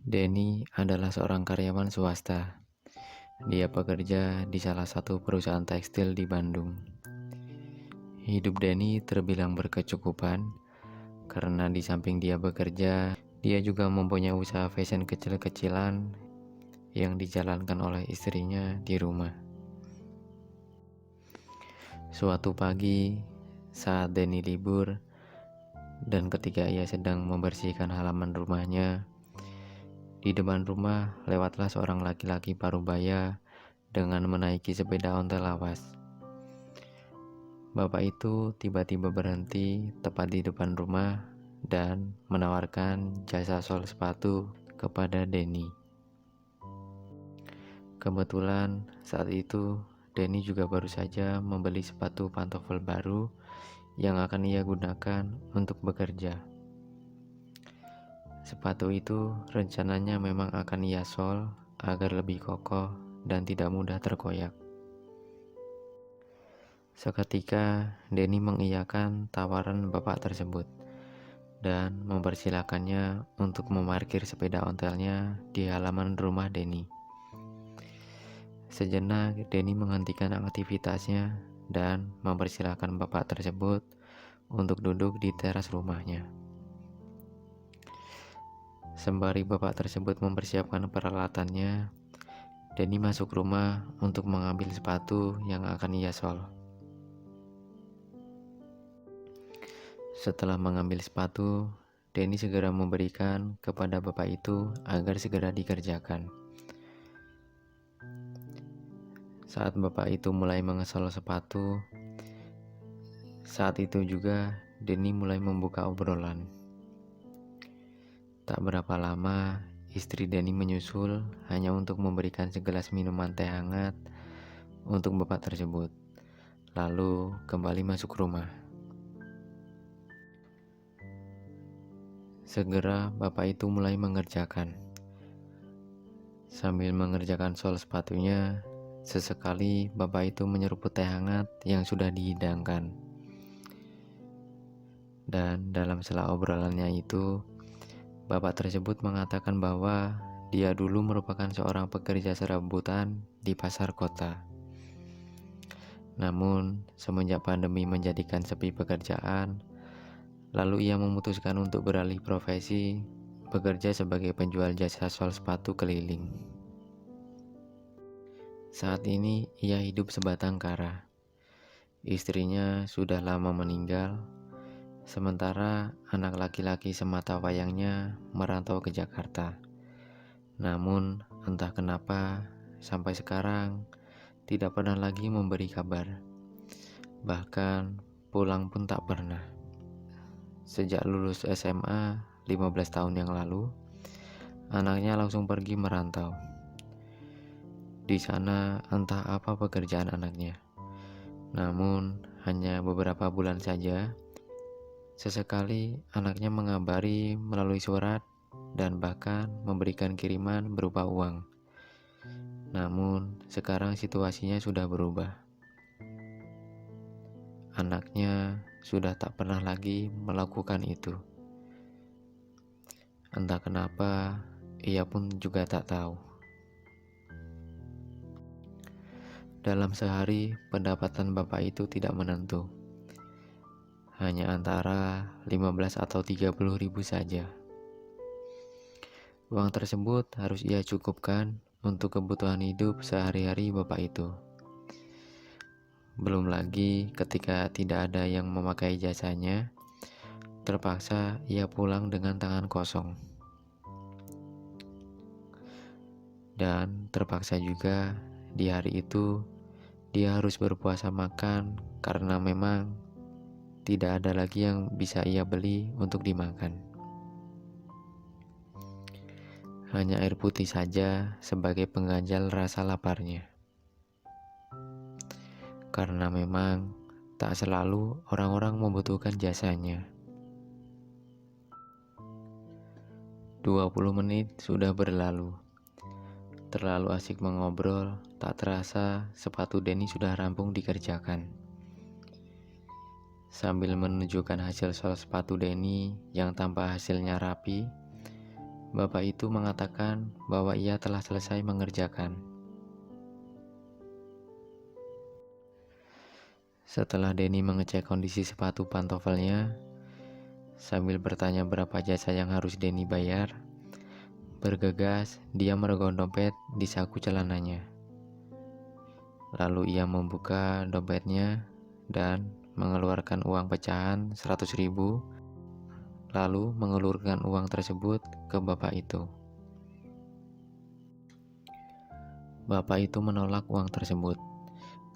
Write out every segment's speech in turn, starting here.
Denny adalah seorang karyawan swasta. Dia bekerja di salah satu perusahaan tekstil di Bandung. Hidup Denny terbilang berkecukupan karena di samping dia bekerja, dia juga mempunyai usaha fashion kecil-kecilan yang dijalankan oleh istrinya di rumah. Suatu pagi, saat Denny libur dan ketika ia sedang membersihkan halaman rumahnya, di depan rumah lewatlah seorang laki-laki parubaya dengan menaiki sepeda ontel lawas. Bapak itu tiba-tiba berhenti tepat di depan rumah dan menawarkan jasa sol sepatu kepada Denny. Kebetulan saat itu Denny juga baru saja membeli sepatu pantofel baru yang akan ia gunakan untuk bekerja. Sepatu itu rencananya memang akan ia sol agar lebih kokoh dan tidak mudah terkoyak. Seketika Denny mengiyakan tawaran bapak tersebut dan mempersilakannya untuk memarkir sepeda ontelnya di halaman rumah Denny. Sejenak Denny menghentikan aktivitasnya dan mempersilakan bapak tersebut untuk duduk di teras rumahnya. Sembari bapak tersebut mempersiapkan peralatannya, Denny masuk rumah untuk mengambil sepatu yang akan ia sol. Setelah mengambil sepatu, Denny segera memberikan kepada bapak itu agar segera dikerjakan. Saat bapak itu mulai mengesol sepatu, saat itu juga Denny mulai membuka obrolan. Tak berapa lama, istri Denny menyusul hanya untuk memberikan segelas minuman teh hangat untuk bapak tersebut, lalu kembali masuk rumah. Segera bapak itu mulai mengerjakan. Sambil mengerjakan sol sepatunya, sesekali bapak itu menyeruput teh hangat yang sudah dihidangkan. Dan dalam sela obrolannya itu, bapak tersebut mengatakan bahwa dia dulu merupakan seorang pekerja serabutan di pasar kota. Namun, semenjak pandemi menjadikan sepi pekerjaan, lalu ia memutuskan untuk beralih profesi, bekerja sebagai penjual jasa sol sepatu keliling. Saat ini ia hidup sebatang kara. Istrinya sudah lama meninggal, sementara anak laki-laki semata wayangnya merantau ke Jakarta. Namun entah kenapa sampai sekarang tidak pernah lagi memberi kabar. Bahkan pulang pun tak pernah. Sejak lulus SMA 15 tahun yang lalu, anaknya langsung pergi merantau. Di sana entah apa pekerjaan anaknya. Namun hanya beberapa bulan saja, sesekali anaknya mengabari melalui surat dan bahkan memberikan kiriman berupa uang. Namun sekarang situasinya sudah berubah. Anaknya sudah tak pernah lagi melakukan itu. Entah kenapa, ia pun juga tak tahu. Dalam sehari, pendapatan bapak itu tidak menentu. Hanya antara 15 atau 30 ribu saja. Uang tersebut harus ia cukupkan untuk kebutuhan hidup sehari-hari bapak itu. Belum lagi ketika tidak ada yang memakai jasanya, terpaksa ia pulang dengan tangan kosong. Dan terpaksa juga di hari itu dia harus berpuasa makan karena memang tidak ada lagi yang bisa ia beli untuk dimakan. Hanya air putih saja sebagai pengganjal rasa laparnya. Karena memang tak selalu orang-orang membutuhkan jasanya. 20 menit sudah berlalu. Terlalu asik mengobrol, tak terasa sepatu Denny sudah rampung dikerjakan. Sambil menunjukkan hasil sol sepatu Denny yang tanpa hasilnya rapi, Bapak itu mengatakan bahwa ia telah selesai mengerjakan. Setelah Denny mengecek kondisi sepatu pantofelnya, sambil bertanya berapa jasa yang harus Denny bayar, bergegas dia merogoh dompet di saku celananya. Lalu ia membuka dompetnya dan mengeluarkan uang pecahan 100.000, lalu mengelurkan uang tersebut ke bapak itu. Bapak itu menolak uang tersebut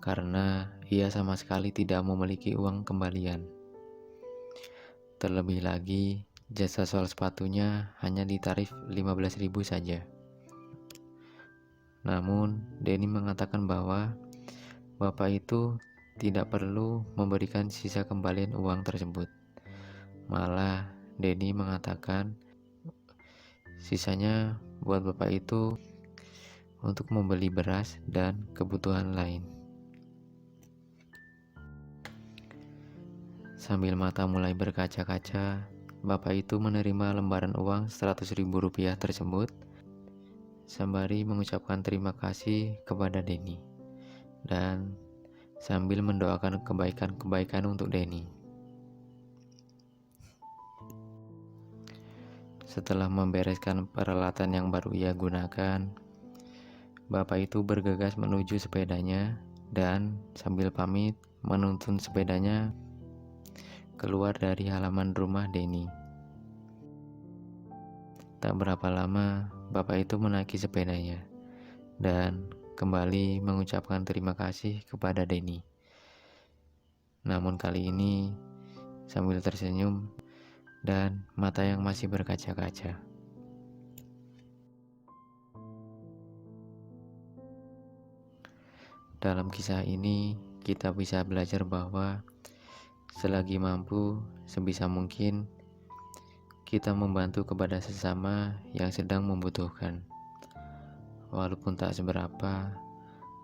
karena ia sama sekali tidak memiliki uang kembalian. Terlebih lagi, jasa soal sepatunya hanya ditarif 15.000 saja. Namun, Denny mengatakan bahwa bapak itu tidak perlu memberikan sisa kembalian uang tersebut. Malah, Denny mengatakan sisanya buat bapak itu untuk membeli beras dan kebutuhan lain. Sambil mata mulai berkaca-kaca, bapak itu menerima lembaran uang 100.000 rupiah tersebut, sembari mengucapkan terima kasih kepada Denny, dan sambil mendoakan kebaikan-kebaikan untuk Denny. Setelah membereskan peralatan yang baru ia gunakan, bapak itu bergegas menuju sepedanya dan sambil pamit menuntun sepedanya keluar dari halaman rumah Denny. Tak berapa lama, bapak itu menaiki sepedanya dan kembali mengucapkan terima kasih kepada Denny. Namun kali ini sambil tersenyum dan mata yang masih berkaca-kaca. Dalam kisah ini, kita bisa belajar bahwa selagi mampu, sebisa mungkin kita membantu kepada sesama yang sedang membutuhkan. Walaupun tak seberapa,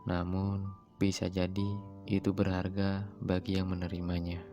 namun bisa jadi itu berharga bagi yang menerimanya.